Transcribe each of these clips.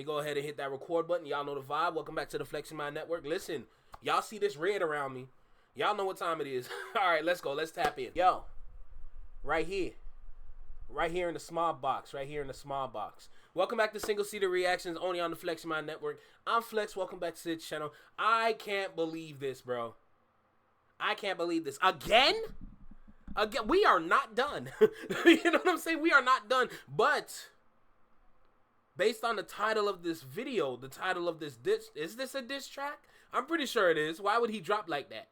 me go ahead and hit that record button. Y'all know the vibe. Welcome back to the Flexing Mind Network. Listen, y'all see this red around me. Y'all know what time it is. All right, let's go. Let's tap in. Yo, right here. Right here in the small box. Right here in the small box. Welcome back to Single Seater Reactions, only on the Flexing Mind Network. I'm Flex. Welcome back to the channel. I can't believe this, bro. I can't believe this. Again? Again, we are not done. You know what I'm saying? We are not done. But based on the title of this video, the title of this diss, is this a diss track? I'm pretty sure it is. Why would he drop like that?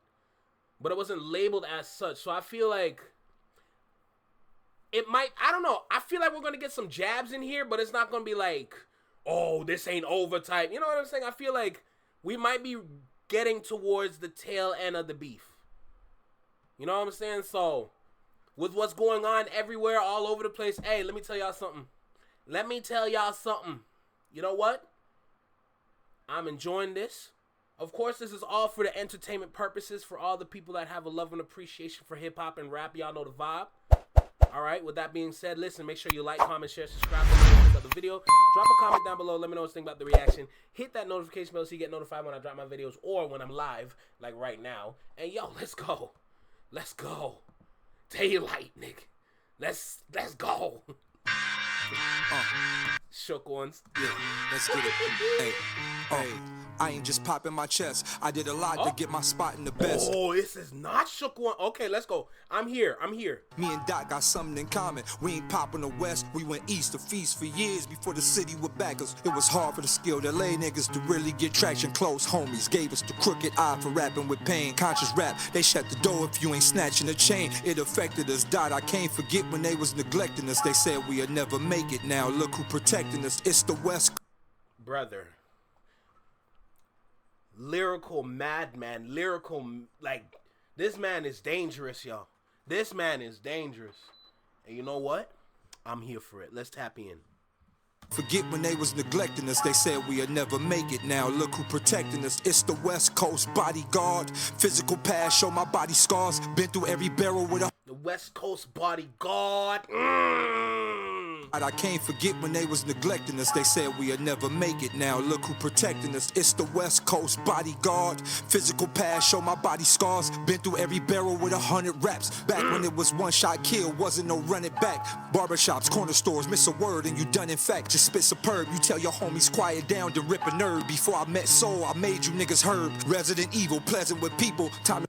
But it wasn't labeled as such. So I feel like it might, I don't know. I feel like we're going to get some jabs in here, but it's not going to be like, oh, this ain't over type. You know what I'm saying? I feel like we might be getting towards the tail end of the beef. You know what I'm saying? So, with what's going on everywhere, all over the place, hey, let me tell y'all something. Let me tell y'all something. You know what? I'm enjoying this. Of course, this is all for the entertainment purposes, for all the people that have a love and appreciation for hip-hop and rap. Y'all know the vibe. All right, with that being said, listen, make sure you like, comment, share, subscribe to the video. Drop a comment down below. Let me know what you think about the reaction. Hit that notification bell so you get notified when I drop my videos or when I'm live, like right now. And yo, let's go. Let's go. DAYLYT, nigga. Let's go. Shook ones. Yeah, let's get it. Hey, hey. I ain't just popping my chest. I did a lot to get my spot in the best. Oh, this is not shook one. Okay, let's go. I'm here. Me and Doc got something in common. We ain't popping the west. We went east to feast for years before the city would back us. It was hard for the skilled LA niggas to really get traction. Close homies gave us the crooked eye for rapping with pain. Conscious rap, they shut the door if you ain't snatching the chain. It affected us. Dot, I can't forget when they was neglecting us. They said we'd never make it. Now look who protecting us. It's the West. Brother. Lyrical madman, lyrical, like, this man is dangerous, y'all. This man is dangerous. And you know what? I'm here for it. Let's tap in. Forget when they was neglecting us. They said we'd never make it. Now look who protecting us. It's the West Coast bodyguard. Physical past, show my body scars. Been through every barrel with a... The West Coast bodyguard. I can't forget when they was neglecting us. They said we'd never make it. Now look who protecting us. It's the West Coast bodyguard. Physical past, show my body scars. Been through every barrel with 100 raps. Back when it was one shot kill, wasn't no running back. Barbershops, corner stores, miss a word and you done in fact. Just spit superb. You tell your homies quiet down to rip a nerve. Before I met Soul, I made you niggas herb. Resident evil, pleasant with people. Time.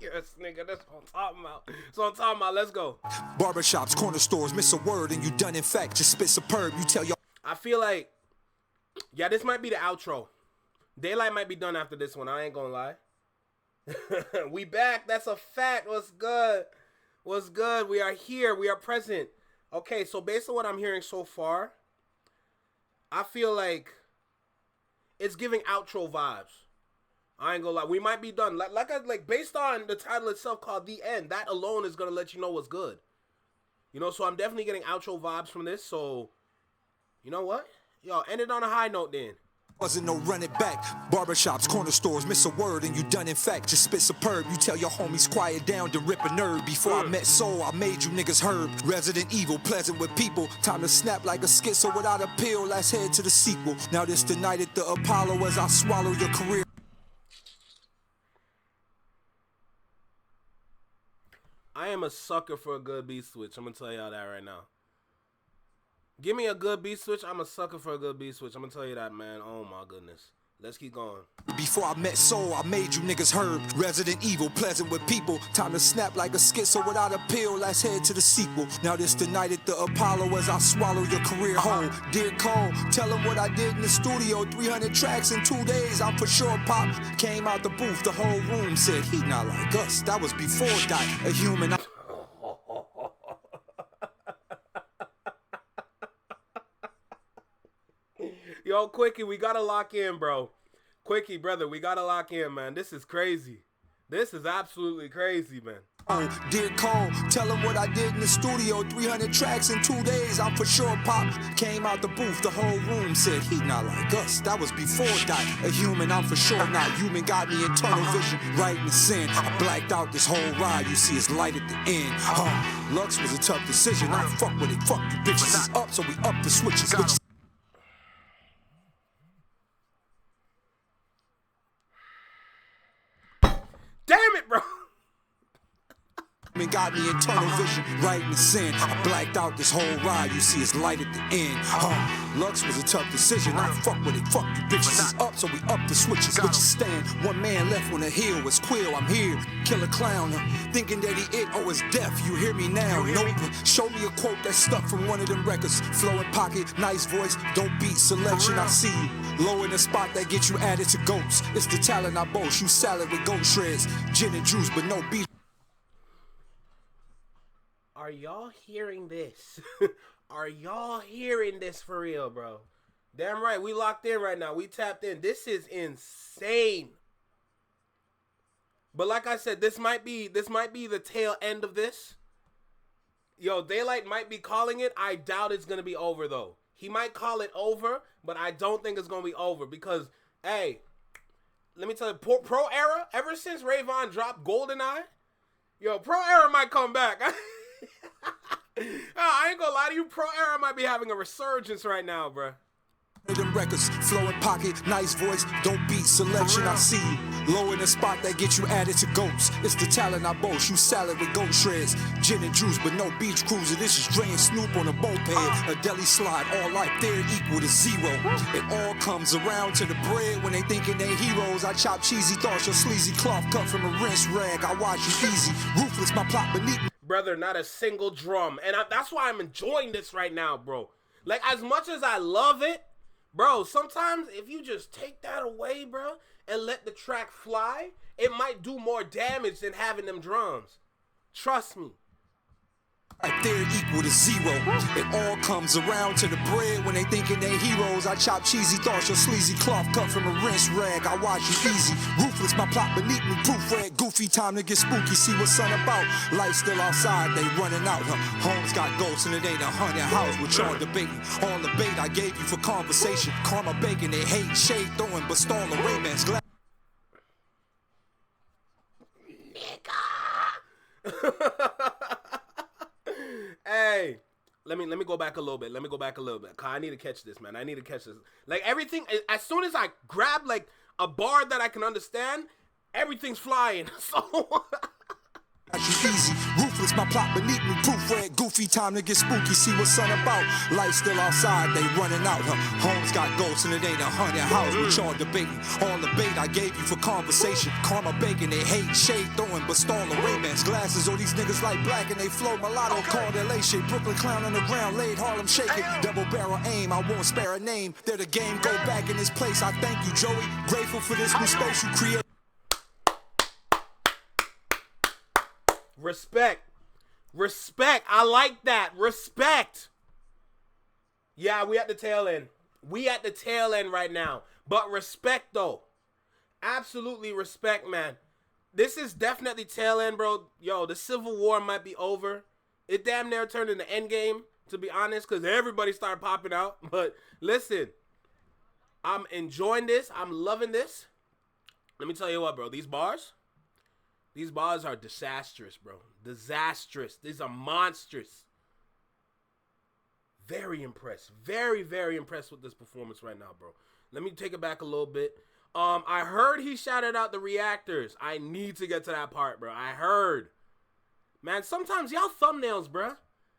Yes, nigga, that's what I'm talking about. That's what I'm talking about. Let's go. Barbershops, corner stores, miss a word and you done in fact. Just spit superb. You tell your... I feel like, yeah, this might be the outro. DAYLYT might be done after this one. I ain't gonna lie. We back. That's a fact. What's good? What's good? We are here. We are present. Okay, so based on what I'm hearing so far, I feel like it's giving outro vibes. I ain't gonna lie. We might be done. Like based on the title itself called The End, that alone is gonna let you know what's good. You know, so I'm definitely getting outro vibes from this. So, you know what? Yo, end it on a high note then. Wasn't no running back. Barbershops, corner stores, miss a word and you done in fact. Just spit superb. You tell your homies quiet down to rip a nerve. Before I met Soul, I made you niggas herb. Resident evil, pleasant with people. Time to snap like a schizo without a pill. Let's head to the sequel. Now this the night at the Apollo as I swallow your career. I am a sucker for a good beat switch. I'm gonna tell y'all that right now. Give me a good beat switch. I'm a sucker for a good beat switch. I'm gonna tell you that, man. Oh my goodness. Let's keep going. Before I met Soul, I made you niggas herb. Resident evil, pleasant with people. Time to snap like a schizo without a pill. Let's head to the sequel. Now this the night at the Apollo as I swallow your career whole. Dear Cole, tell him what I did in the studio. 300 tracks in 2 days. I'm for sure pop. Came out the booth, the whole room said he not like us. That was before Dot, a human. Yo, Quickie, we gotta lock in, bro. Quickie, brother, we gotta lock in, man. This is crazy. This is absolutely crazy, man. Dear Cole, tell him what I did in the studio. 300 tracks in 2 days. I'm for sure Pop came out the booth. The whole room said he not like us. That was before Dot. A human, I'm for sure not human. Got me in tunnel vision, right in the sin. I blacked out this whole ride. You see it's light at the end. Lux was a tough decision. I fuck with it. Fuck you bitches. It's up, so we up the switches. Damn it, bro. Got me in tunnel vision, right in the sin. I blacked out this whole ride. You see it's light at the end. Lux was a tough decision. I fuck with it. Fuck you bitches. It's up, so we up the switches. Which stand. One man left on the hill was Quill. I'm here. Kill a clown. Thinking that he it's deaf. You hear me now? Nope. Show me a quote that stuck from one of them records. Flow in pocket, nice voice, don't beat selection. I see you. Low in the spot that get you added to goats. It's the talent I boast. You salad with goat shreds. Gin and juice, but no beef. Are y'all hearing this? Are y'all hearing this for real, bro? Damn right, we locked in right now. We tapped in. This is insane. But like I said, this might be the tail end of this. Yo, DAYLYT might be calling it. I doubt it's gonna be over though. He might call it over, but I don't think it's gonna be over because, hey, let me tell you, Pro Era. Ever since RayVaughn dropped GoldenEye, yo, Pro Era might come back. I ain't gonna lie to you, Pro Era might be having a resurgence right now, bruh. Them records, flow in pocket, nice voice, don't beat selection. I see you. Low in the spot that get you added to goats. It's the talent I boast. You salad with goat shreds. Gin and juice, but no beach cruiser. This is Dre and Snoop on a moped. A deli slide, all life there equal to zero. It all comes around to the bread when they thinking they heroes. I chop cheesy thoughts, your sleazy cloth cut from a rinse rag. I wash you easy. Ruthless, my plot beneath me. Brother, not a single drum. And that's why I'm enjoying this right now, bro. Like, as much as I love it, bro, sometimes if you just take that away, bro, and let the track fly, it might do more damage than having them drums. Trust me. Right there equal to zero. It all comes around to the bread when they thinking they heroes. I chop cheesy thoughts, your sleazy cloth cut from a rinse rag. I wash you easy. Ruthless, my plot beneath me. Proofread, goofy, time to get spooky. See what's sun about. Light still outside, they running out. Homes got ghosts and it ain't a haunted house. What y'all debating? All the bait I gave you for conversation. Karma bacon, they hate shade throwing, but stall the Rayman's glass. Hey, let me go back a little bit. Cause I need to catch this, man. I need to catch this. Like, everything, as soon as I grab like a bar that I can understand, everything's flying. So Easy, ruthless, my plot beneath me. Proofread, goofy, time to get spooky. See what's sun about. Light still outside, they running out. Homes got ghosts and it ain't a haunted house. What y'all debating? All the bait I gave you for conversation. Karma bacon, they hate shade throwing, but stall the Rayman's glasses. All these niggas like black and they flow mulatto. Call their lay shit. Brooklyn clown on the ground, laid Harlem shaking. Double barrel aim, I won't spare a name. They're the game, go back in this place. I thank you, Joey. Grateful for this new space you create. Respect. I like that. Respect. Yeah, we at the tail end. We at the tail end right now. But respect, though. Absolutely respect, man. This is definitely tail end, bro. Yo, the Civil War might be over. It damn near turned into Endgame, to be honest, because everybody started popping out. But listen, I'm enjoying this. I'm loving this. Let me tell you what, bro. These bars are disastrous, bro. Disastrous. These are monstrous. Very impressed. Very, very impressed with this performance right now, bro. Let me take it back a little bit. I heard he shouted out the reactors. I need to get to that part, bro. I heard. Man, sometimes y'all thumbnails, bro.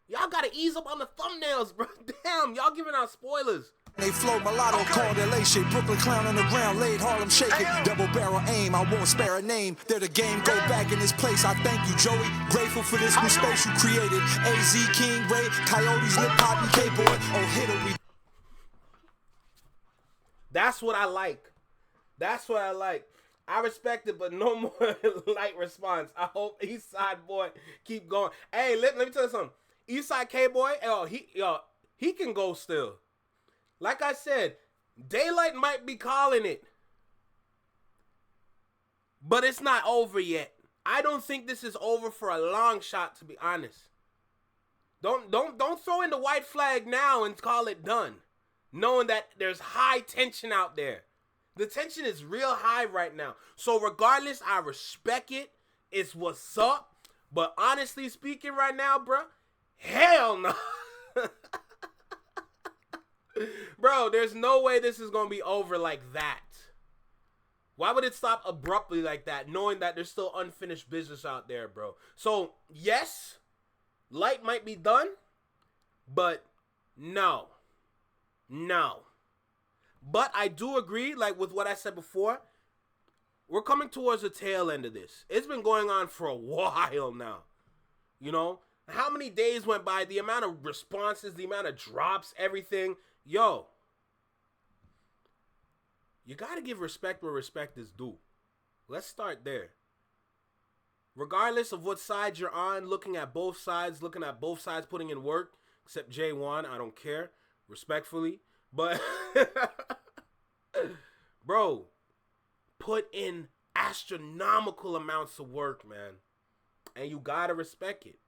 Y'all gotta ease up on the thumbnails, bro. Damn, y'all giving out spoilers. They flow mulatto, call their lay shit. Brooklyn clown on the ground, laid Harlem shaking. Double barrel aim, I won't spare a name. They're the game, go back in this place. I thank you, Joey. Grateful for this new space you created. AZ, King, Ray, Coyotes, Lip Hop, and K-Boy. Oh, hit it. That's what I like. That's what I like. I respect it, but no more light response. I hope Eastside Boy keep going. Hey, let me tell you something. Eastside K-Boy, he can go still. Like I said, DAYLYT might be calling it, but it's not over yet. I don't think this is over for a long shot, to be honest. Don't throw in the white flag now and call it done, knowing that there's high tension out there. The tension is real high right now. So regardless, I respect it. It's what's up. But honestly speaking right now, bro, hell no. Bro, there's no way this is going to be over like that. Why would it stop abruptly like that, knowing that there's still unfinished business out there, bro? So, yes, Light might be done, but no. No. But I do agree, like with what I said before, we're coming towards the tail end of this. It's been going on for a while now. You know? How many days went by, the amount of responses, the amount of drops, everything. Yo. You gotta give respect where respect is due. Let's start there. Regardless of what side you're on, looking at both sides, putting in work, except JayVaughn, I don't care, respectfully. But, bro, put in astronomical amounts of work, man. And you gotta respect it.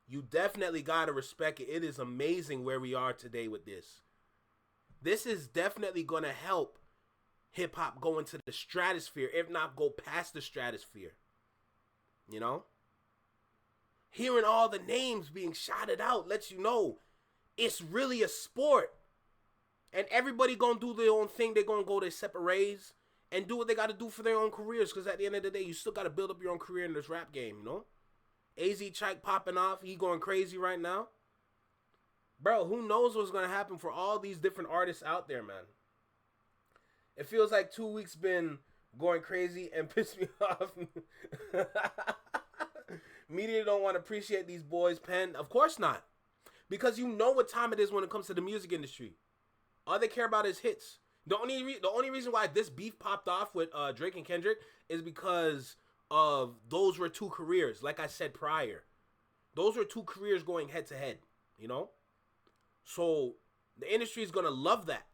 You definitely gotta respect it. It is amazing where we are today with this. This is definitely gonna help hip-hop go into the stratosphere, if not go past the stratosphere. You know? Hearing all the names being shouted out lets you know it's really a sport. And everybody gonna do their own thing. They're gonna go their separate ways and do what they gotta do for their own careers. Because at the end of the day, you still gotta build up your own career in this rap game, you know? AZ Chike popping off. He going crazy right now. Bro, who knows what's gonna happen for all these different artists out there, man. It feels like 2 weeks been going crazy and pissed me off. Media don't want to appreciate these boys' pen. Of course not. Because you know what time it is when it comes to the music industry. All they care about is hits. The only reason why this beef popped off with Drake and Kendrick is because of those were two careers. Like I said prior. Those were two careers going head to head. You know? So the industry is going to love that.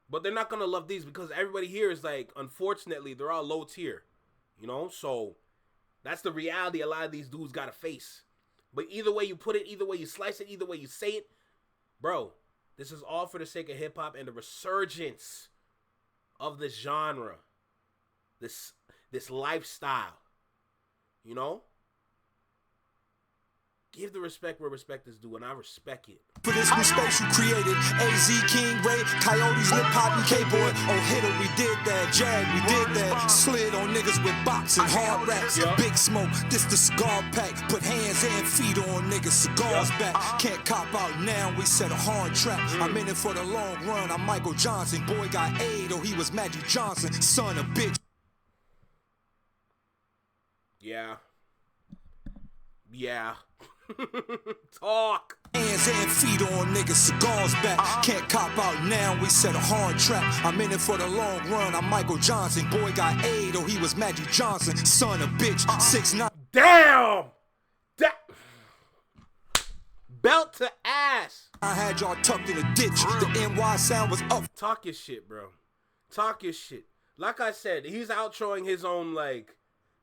But they're not going to love these because everybody here is like, unfortunately, they're all low tier. You know? So that's the reality a lot of these dudes got to face. But either way you put it, either way you slice it, either way you say it, bro, this is all for the sake of hip-hop and the resurgence of this genre. This lifestyle. You know? Give the respect where respect is due, and I respect it. For this new space you created, AZ, King, Ray, Coyotes, Lip Hop, and K-Boy. Oh, Hitter, we did that. Jag, we did that. Slid on niggas with bops and hard raps. Big Smoke, this the cigar pack. Put hands and feet on niggas, cigars back. Can't cop out now, we set a hard trap. I'm in it for the long run, I'm Michael Johnson. Boy got AIDS, oh, he was Magic Johnson. Son of bitch. Yeah. Yeah. Talk. Hands and feet on niggas, cigars back. Can't cop out now, we set a hard trap. I'm in it for the long run, I'm Michael Johnson. Boy got AIDS, oh, he was Magic Johnson. Son of bitch, 6'9". Damn! Belt to ass. I had y'all tucked in a ditch. The NY sound was up. Talk your shit, bro. Talk your shit. Like I said, he's outroing his own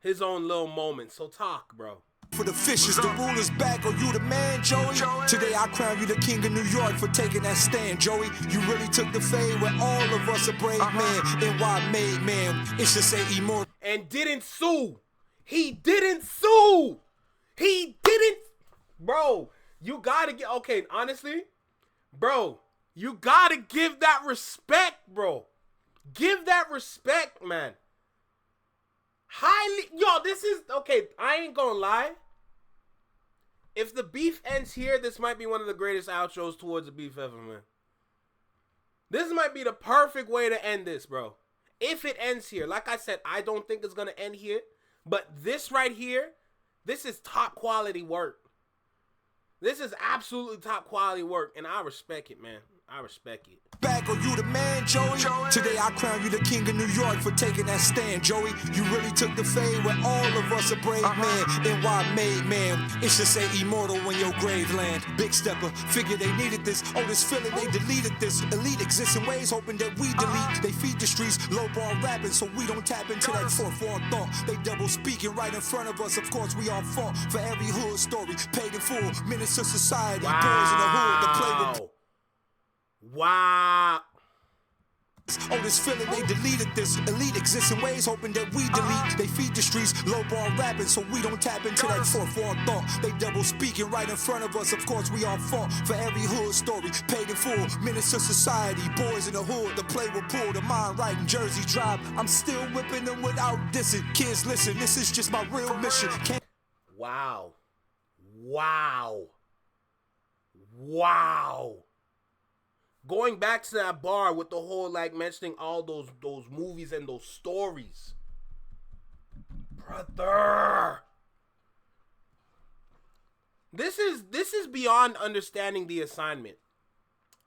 little moment. So talk, bro. For the fishes, the ruler's back. Are you the man, Joey? Today I crown you the king of New York for taking that stand, Joey. You really took the fade where all of us a brave man. NY made man. It's just say immortal. And didn't sue. He didn't sue. He didn't. Bro, you gotta get. Okay, honestly, bro, you gotta give that respect, bro. Give that respect, man. Yo, this is, okay, I ain't gonna lie. If the beef ends here, this might be one of the greatest outros towards the beef ever, man. This might be the perfect way to end this, bro. If it ends here, like I said, I don't think it's gonna end here. But this right here, this is top quality work. This is absolutely top quality work, and I respect it, man. I respect it. Back, are you the man, Joey? Today I crown you the king of New York for taking that stand, Joey. You really took the fade when all of us a brave man. NY made man. It's just say immortal when your grave land. Big stepper, figure they needed this. Oh, this feeling they deleted this. Elite exists in ways hoping that we delete. They feed the streets, low ball rapping, so we don't tap into that fourth wall thought. They double speaking right in front of us. Of course, we all fought for every hood story. Paid in full, menace to society. Wow. Boys in the hood, the play with. Wow. Oh, this feeling they deleted this. Elite exists in ways hoping that we delete. They feed the streets, low ball rapping, so we don't tap into that fourth wall thought. They double speaking right in front of us. Of course, we all fought for every hood story. Paid in full, menace to society. Boys in the hood, the play will pull. The mind right in Jersey Drive. I'm still whipping them without dissing. Kids, listen, this is just my real mission. Wow. Wow. Wow. Going back to that bar with the whole, like, mentioning all those movies and those stories. Brother. This is beyond understanding the assignment.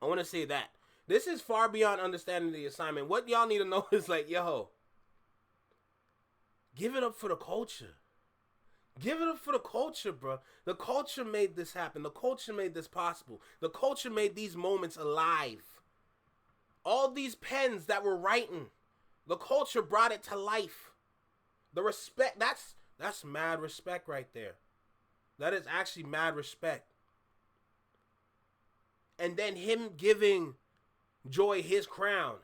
I want to say that. This is far beyond understanding the assignment. What y'all need to know is, like, yo, give it up for the culture. Give it up for the culture, bro. The culture made this happen. The culture made this possible. The culture made these moments alive. All these pens that were writing, the culture brought it to life. The respect, that's mad respect right there. That is actually mad respect. And then him giving Joy his crown,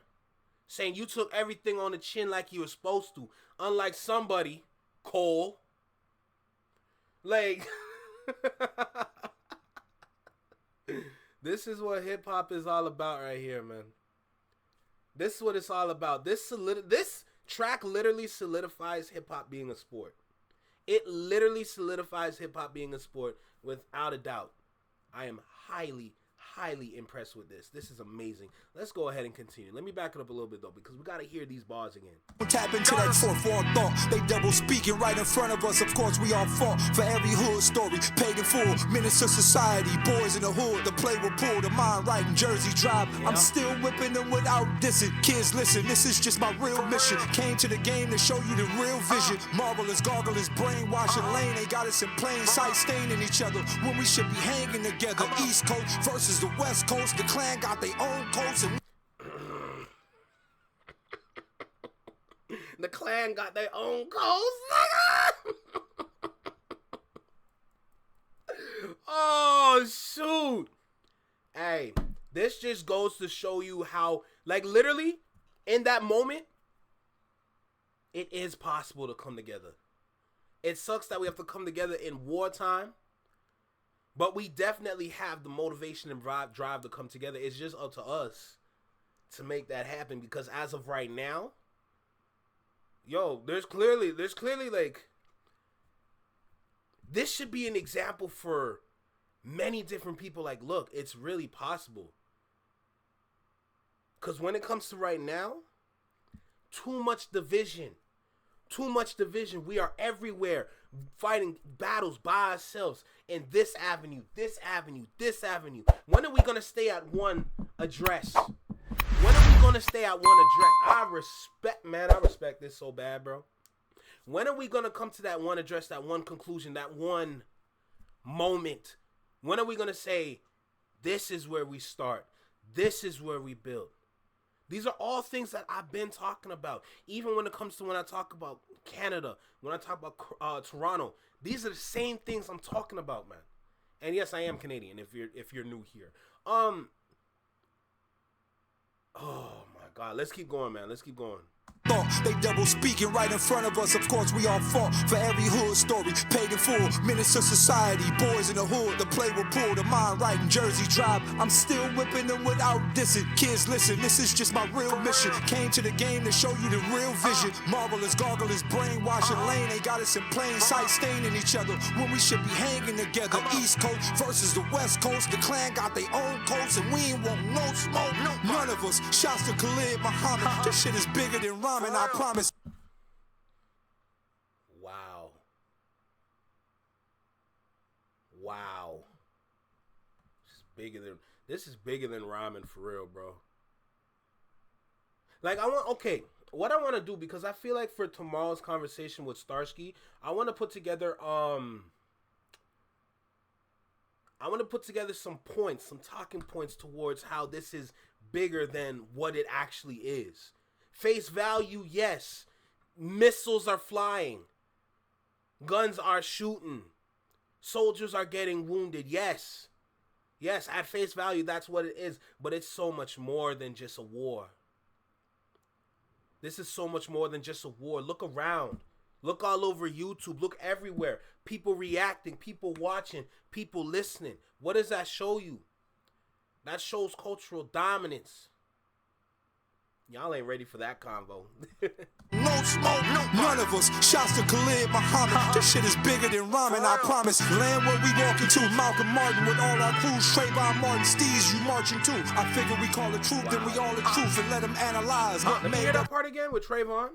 saying you took everything on the chin like you were supposed to, unlike somebody, Cole. Like, this is what hip hop is all about right here, man. This is what it's all about. This track literally solidifies hip hop being a sport. It literally solidifies hip hop being a sport without a doubt. I am highly impressed with this. This is amazing. Let's go ahead and continue. Let me back it up a little bit though, because we gotta hear these bars again. Tap into that fourth wall thought. They double speaking right in front of us. Of course, we all fought for every hood story. Paid in full, menace to society. Boys in the hood, the play will pull. The mind right in Jersey Drive. I'm still whipping them without dissing. Kids, listen, this is just my real mission. Came to the game to show you the real vision. Marvelous, gargles, brainwashing lane. They got us in plain sight, staining each other when we should be hanging together. East Coast versus the West Coast. The clan got their own coats and the clan got their own codes, nigga. Oh, shoot. Hey, this just goes to show you how, like, literally, in that moment, it is possible to come together. It sucks that we have to come together in wartime, but we definitely have the motivation and drive to come together. It's just up to us to make that happen, because as of right now, yo, there's clearly like, this should be an example for many different people. Like, look, it's really possible. Because when it comes to right now, too much division. We are everywhere fighting battles by ourselves in this avenue. When are we going to stay at one address? When are we going to stay at one address? I respect this so bad, bro. When are we going to come to that one address, that one conclusion, that one moment? When are we going to say, this is where we start. This is where we build. These are all things that I've been talking about. Even when it comes to when I talk about Canada, when I talk about Toronto, these are the same things I'm talking about, man. And yes, I am Canadian if you're new here. Oh my God, let's keep going, man. Let's keep going. They double speaking right in front of us. Of course, we all fought for every hood story. Paid in full, menace to society. Boys in the hood, the play will pull. The mind right in Jersey Drive. I'm still whipping them without dissing. Kids, listen, this is just my real mission. Came to the game to show you the real vision. Marvelous, gargles, brainwashing lane. They got us in plain sight, staining each other when we should be hanging together. East Coast versus the West Coast. The clan got their own coats and we ain't want no smoke. None of us. Shouts to Khalid Muhammad. This shit is bigger than rhyming. I promise. Wow. It's bigger than This is bigger than rhyming for real, bro. Like, what I want to do, because I feel like for tomorrow's conversation with Starsky, I want to put together, some points, some talking points towards how this is bigger than what it actually is. Face value, yes. Missiles are flying. Guns are shooting. Soldiers are getting wounded, yes. Yes, at face value, that's what it is. But it's so much more than just a war. This is so much more than just a war. Look around. Look all over YouTube. Look everywhere. People reacting, people watching, people listening. What does that show you? That shows cultural dominance. Y'all ain't ready for that convo. No smoke, none of us. Shouts to Khalid Muhammad. This shit is bigger than rhyming, I promise. Land where we walk into. Malcolm Martin with all our crews. Trayvon Martin, Steez, you marching too. I figure we call the truth, then we all the truth, and let them analyze. Let me hear that part again with Trayvon.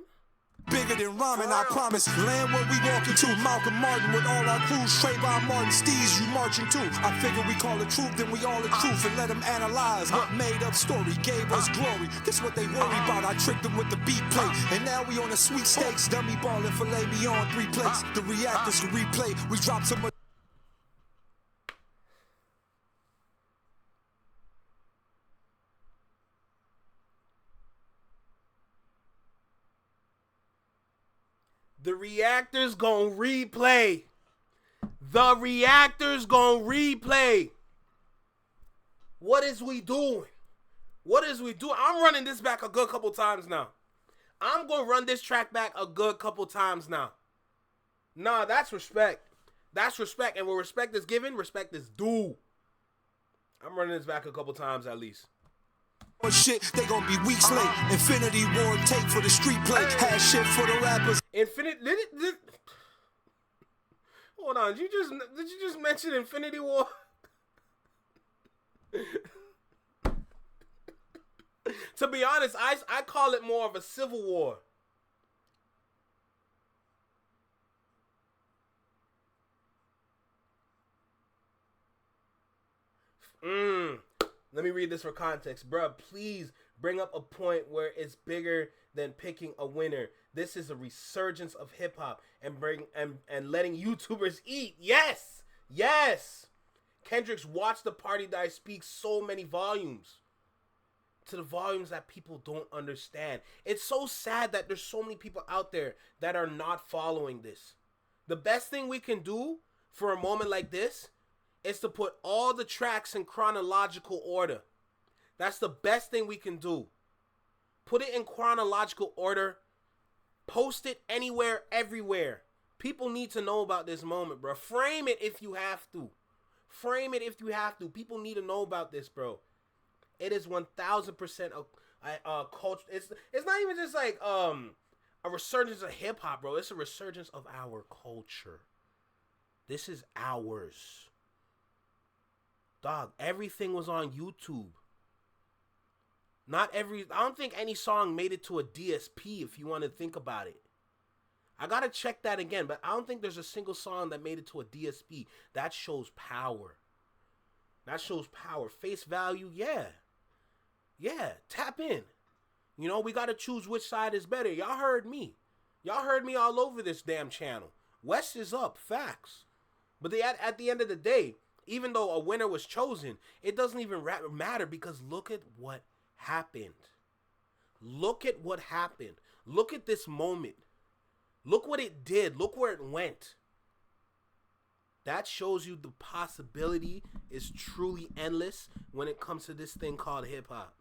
Bigger than rhyming, I promise. Land where we walk into. Malcolm Martin with all our crews. Trayvon Martin, Steez, you marching too. I figure we call the truth, then we all the truth, and let them analyze. Made up story gave us glory. This what they worry about. I tricked them with the beat plate, and now we on the sweepstakes. Dummy ball and filet me on 3 plates. The reactors can replay. We dropped so much. The reactors gon' replay. The reactors gon' replay. What is we doing? What is we doing? I'm running this back a good couple times now. I'm gonna run this track back a good couple times now. Nah, that's respect. That's respect. And when respect is given, respect is due. I'm running this back a couple times at least. Shit, they gonna be weeks late. Infinity War take for the street play. Had shit for the rappers. Hold on, did you just mention Infinity War? To be honest, I call it more of a civil war. Let me read this for context. Bruh, please bring up a point where it's bigger than picking a winner. This is a resurgence of hip-hop and letting YouTubers eat. Yes! Yes! Kendrick's Watch the Party Die speaks so many volumes. To the volumes that people don't understand. It's so sad that there's so many people out there that are not following this. The best thing we can do for a moment like this is to put all the tracks in chronological order. That's the best thing we can do. Put it in chronological order. Post it anywhere, everywhere. People need to know about this moment, bro. Frame it if you have to. Frame it if you have to. People need to know about this, bro. It is 1000% a culture. It's not even just like a resurgence of hip hop, bro. It's a resurgence of our culture. This is ours. Dog, everything was on YouTube. I don't think any song made it to a DSP if you want to think about it. I gotta check that again, but I don't think there's a single song that made it to a DSP. That shows power. That shows power. Face value, yeah. Yeah, tap in. You know, we gotta choose which side is better. Y'all heard me. Y'all heard me all over this damn channel. West is up, facts. But at the end of the day, even though a winner was chosen, it doesn't even matter because look at what happened. Look at what happened. Look at this moment. Look what it did. Look where it went. That shows you the possibility is truly endless when it comes to this thing called hip-hop.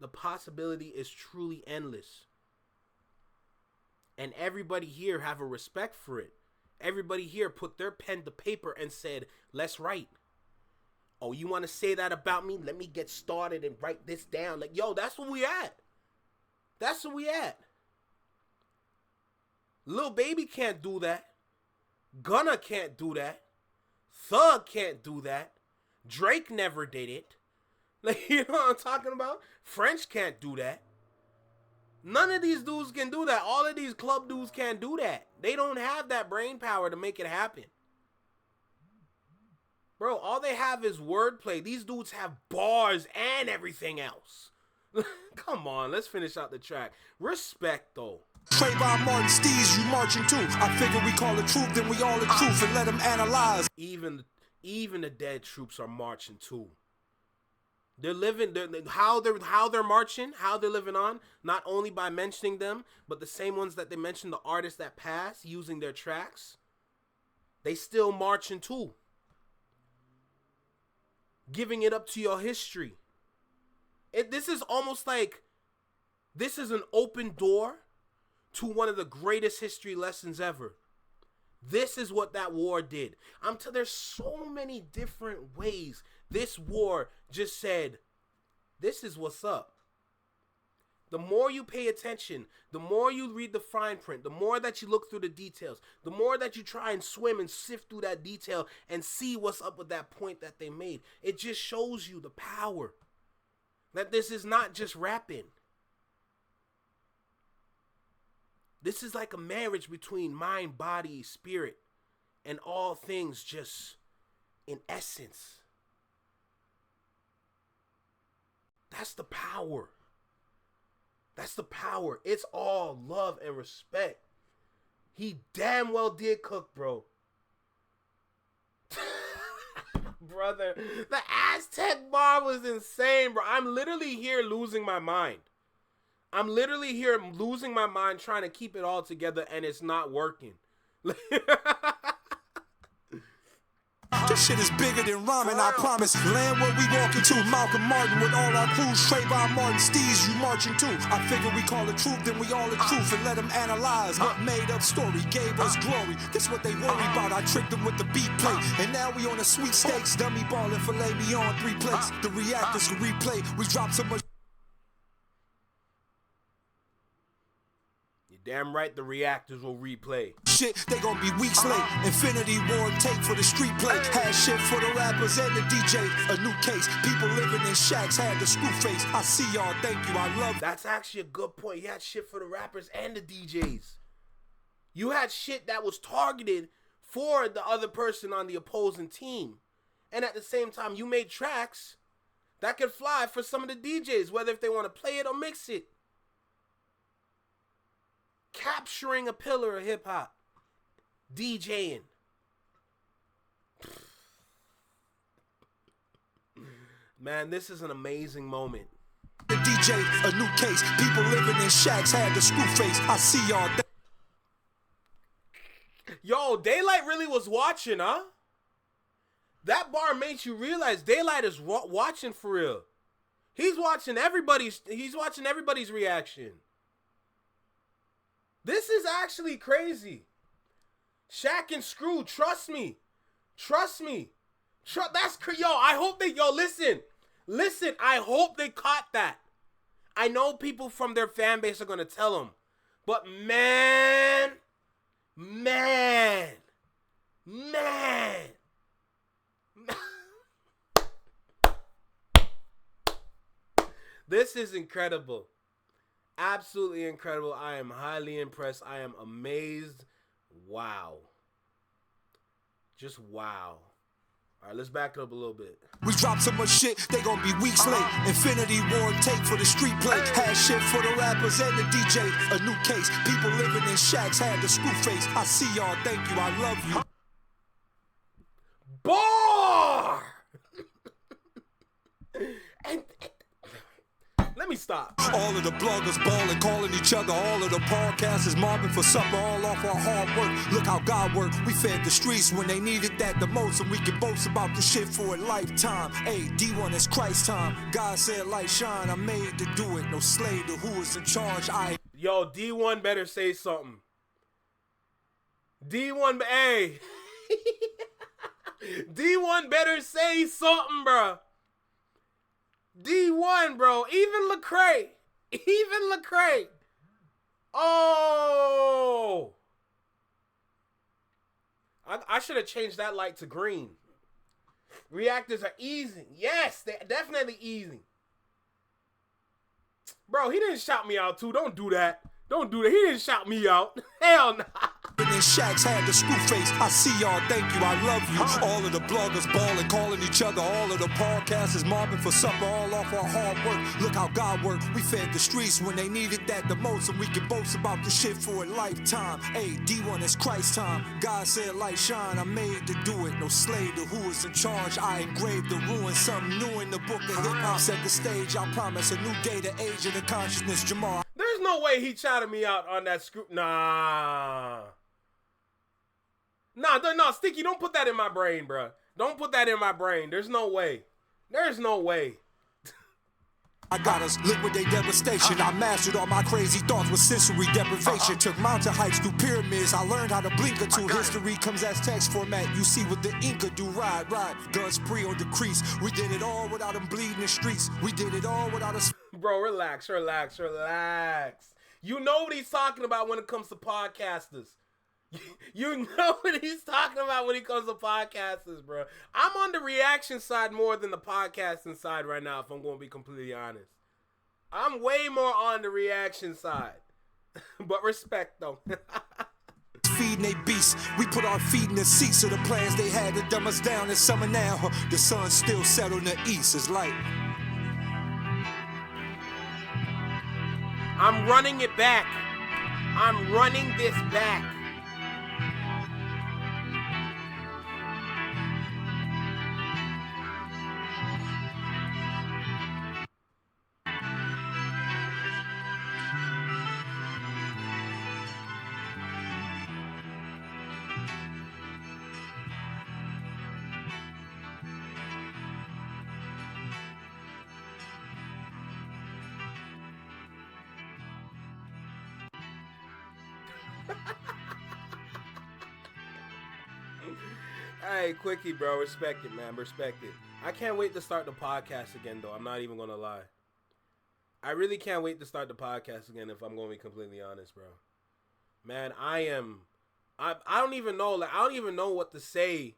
The possibility is truly endless. And everybody here have a respect for it. Everybody here put their pen to paper and said, let's write. Oh, you want to say that about me? Let me get started and write this down. Like, yo, that's where we at. That's where we at. Lil Baby can't do that. Gunna can't do that. Thug can't do that. Drake never did it. Like, you know what I'm talking about? French can't do that. None of these dudes can do that. All of these club dudes can't do that. They don't have that brain power to make it happen. Bro, all they have is wordplay. These dudes have bars and everything else. Come on, let's finish out the track. Respect, though. RayVaughn, Martin, Steez, you marching too. I figure we call it truth, then we all the truth and let them analyze. Even the dead troops are marching too. They're living. How they're marching, how they're living on. Not only by mentioning them, but the same ones that they mentioned, the artists that passed, using their tracks. They still marching too. Giving it up to your history. This is almost like this is an open door to one of the greatest history lessons ever. This is what that war did. There's so many different ways this war just said, this is what's up. The more you pay attention, the more you read the fine print, the more that you look through the details, the more that you try and swim and sift through that detail and see what's up with that point that they made. It just shows you the power. That this is not just rapping. This is like a marriage between mind, body, spirit, and all things just in essence. That's the power. That's the power. It's all love and respect. He damn well did cook, bro. Brother, the Aztec bar was insane, bro. I'm literally here losing my mind. I'm literally here losing my mind trying to keep it all together, and it's not working. This shit is bigger than rhyming, I promise. Land where we walking to. Malcolm Martin with all our crews. RayVaughn, Martin, Steez, you marching too. I figure we call it truth, then we all the truth and let them analyze. What made up story gave us glory. This what they worry about. I tricked them with the beat plate, and now we on the sweepstakes. Dummy ball and filet me on 3 plates. The reactors can replay. We drop so much. Damn right the reactors will replay. Shit, they gon' be weeks late. Infinity War tape for the street play. Had shit for the rappers and the DJ. A new case. People living in shacks had the screw face. I see y'all, thank you, I love. That's actually a good point. You had shit for the rappers and the DJs. You had shit that was targeted for the other person on the opposing team. And at the same time, you made tracks that could fly for some of the DJs, whether if they want to play it or mix it. Capturing a pillar of hip-hop. DJing. Man, this is an amazing moment. The DJ, a new case. People living in shacks had the screw face. I see y'all. Yo, DAYLYT really was watching, huh? That bar makes you realize DAYLYT is watching for real. He's watching everybody's reaction. This is actually crazy. Shaq and Screw, trust me. Trust me. That's yo, I hope they, listen, I hope they caught that. I know people from their fan base are going to tell them. But man. This is incredible. Absolutely incredible. I am highly impressed. I am amazed. Wow. Just wow. All right, let's back it up a little bit. We drop so much shit, they gon' be weeks late. Infinity War tape for the street play. Had shit for the rappers and the DJ. A new case. People living in shacks had the screw face. I see y'all, thank you, I love you. Bar! and let me stop. All of the bloggers balling, calling each other. All of the podcasters mobbing for supper, all off our hard work. Look how God worked. We fed the streets when they needed that the most, and we can boast about the shit for a lifetime. Hey, D1 is Christ time. God said light shine. I'm made to do it. No slave to who is in charge. Yo, D1 better say something. D1, hey. D1 better say something, bro. D1, bro. Even Lecrae. Oh. I should have changed that light to green. Reactors are easing. Yes, they're definitely easing. Bro, he didn't shout me out too. Don't do that. He didn't shout me out. Hell nah. And Shaq's had the screw face. I see y'all, thank you, I love you. All of the bloggers balling, calling each other. All of the podcasters mobbing for supper, all off our hard work. Look how God worked. We fed the streets when they needed that the most, and we can boast about the shit for a lifetime. Hey, D1 is Christ time. God said light shine, I'm made to do it. No slave to who is in charge. I engraved the ruin, something new in the book of hip-hop. Set the stage, I promise a new day, the age of the consciousness. Jamal. There's no way he shouted me out on that scoop. Nah, Sticky, don't put that in my brain, bro. Don't put that in my brain. There's no way. There's no way. I got us liquidate devastation. I mastered all my crazy thoughts with sensory deprivation. Took mountain hikes through pyramids. I learned how to blink or two. History comes as text format. You see what the Inca do. Ride. Guns free or decrease. We did it all without them bleeding the streets. We did it all without us. Bro, relax. You know what he's talking about when it comes to podcasters. You know what he's talking about when it comes to podcasters, bro. I'm on the reaction side more than the podcasting side right now, if I'm going to be completely honest. I'm way more on the reaction side. But respect, though. Feeding they beasts. We put our feet in the seats of the plans they had to dumb us down in summer now. The sun still set on the east. It's light. I'm running it back. I'm running this back. Hey, quickie, bro. Respect it, man. Respect it. I can't wait to start the podcast again, though. I'm not even going to lie. I really can't wait to start the podcast again, if I'm going to be completely honest, bro. Man, I don't even know. Like, I don't even know what to say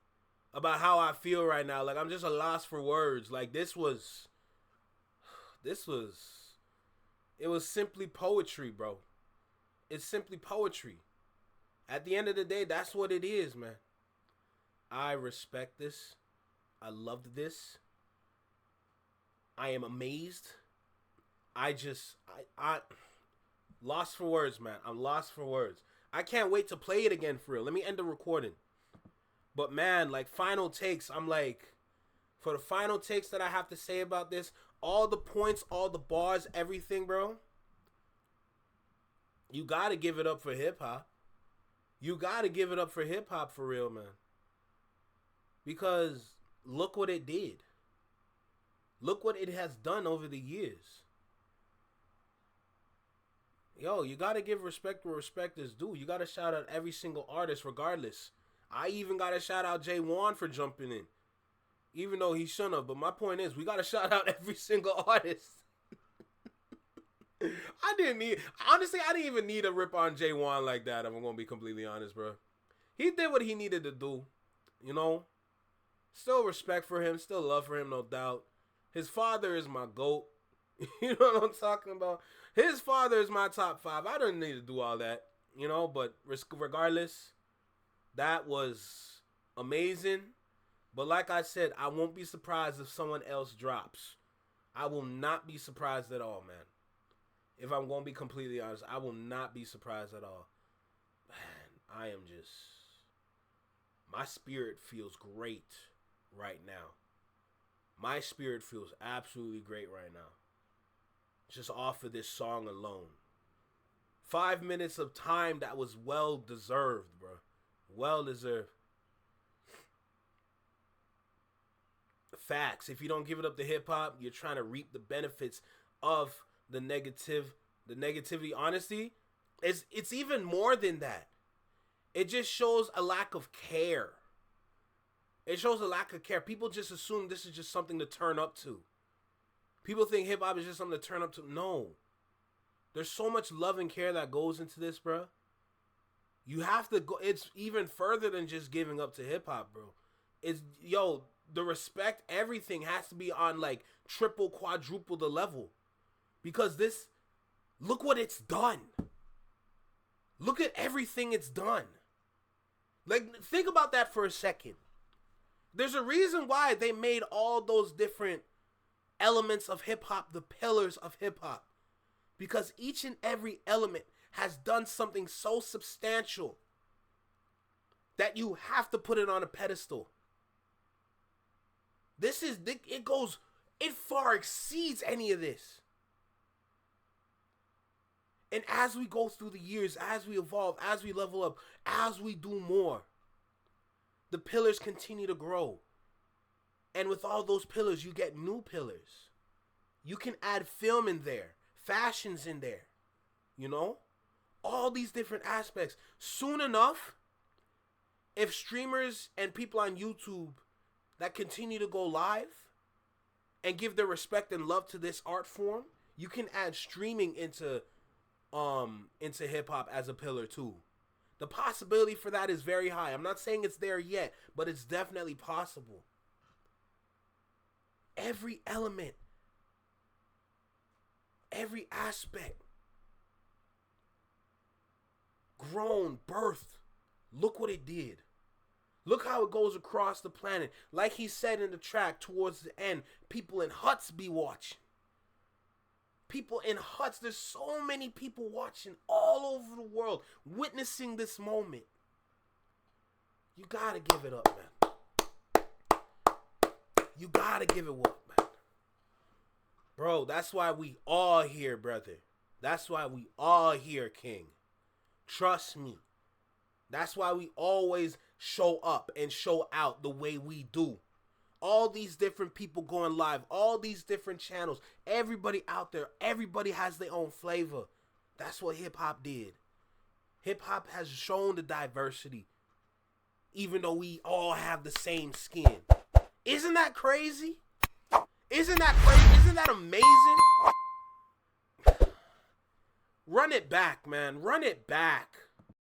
about how I feel right now. Like, I'm just a loss for words. Like, it was simply poetry, bro. It's simply poetry. At the end of the day, that's what it is, man. I respect this. I loved this. I am amazed. I lost for words, man. I'm lost for words. I can't wait to play it again for real. Let me end the recording. But man, like, final takes, I'm like, for the final takes that I have to say about this, all the points, all the bars, everything, bro. You gotta give it up for hip-hop. You gotta give it up for hip-hop for real, man. Because look what it did. Look what it has done over the years. Yo, you gotta give respect where respect is due. You gotta shout out every single artist regardless. I even gotta shout out JoeyBadass for jumping in. Even though he shouldn't have. But my point is, we gotta shout out every single artist. I didn't even need a rip on JoeyBadass like that, if I'm gonna be completely honest, bro. He did what he needed to do, you know? Still respect for him, still love for him, no doubt. His father is my GOAT. You know what I'm talking about? His father is my top 5. I don't need to do all that, you know, but regardless, that was amazing. But like I said, I won't be surprised if someone else drops. I will not be surprised at all, man. If I'm going to be completely honest, I will not be surprised at all. Man, I am just... My spirit feels great right now. My spirit feels absolutely great right now. Just off of this song alone. 5 minutes of time that was well deserved, bro. Well deserved. Facts. If you don't give it up to hip hop, you're trying to reap the benefits of the negativity. Honestly, it's even more than that. It just shows a lack of care. It shows a lack of care. People just assume this is just something to turn up to. People think hip-hop is just something to turn up to. No. There's so much love and care that goes into this, bro. You have to go. It's even further than just giving up to hip-hop, bro. It's, yo, the respect, everything has to be on, like, triple, quadruple the level. Because this, look what it's done. Look at everything it's done. Like, think about that for a second. There's a reason why they made all those different elements of hip-hop the pillars of hip-hop. Because each and every element has done something so substantial that you have to put it on a pedestal. It far exceeds any of this. And as we go through the years, as we evolve, as we level up, as we do more, the pillars continue to grow. And with all those pillars, you get new pillars. You can add film in there, fashions in there, you know? All these different aspects. Soon enough, if streamers and people on YouTube that continue to go live and give their respect and love to this art form, you can add streaming into hip hop as a pillar too. The possibility for that is very high. I'm not saying it's there yet, but it's definitely possible. Every element, every aspect, grown, birthed. Look what it did. Look how it goes across the planet. Like he said in the track towards the end, people in huts be watching. People in huts. There's so many people watching all over the world, witnessing this moment. You gotta give it up, man. You gotta give it up, man. Bro, that's why we all here, brother. That's why we all here, King. Trust me. That's why we always show up and show out the way we do. All these different people going live, all these different channels, everybody out there, everybody has their own flavor. That's what hip-hop did. Hip-hop has shown the diversity, even though we all have the same skin. Isn't that crazy? Isn't that crazy? Isn't that amazing? Run it back, man. Run it back.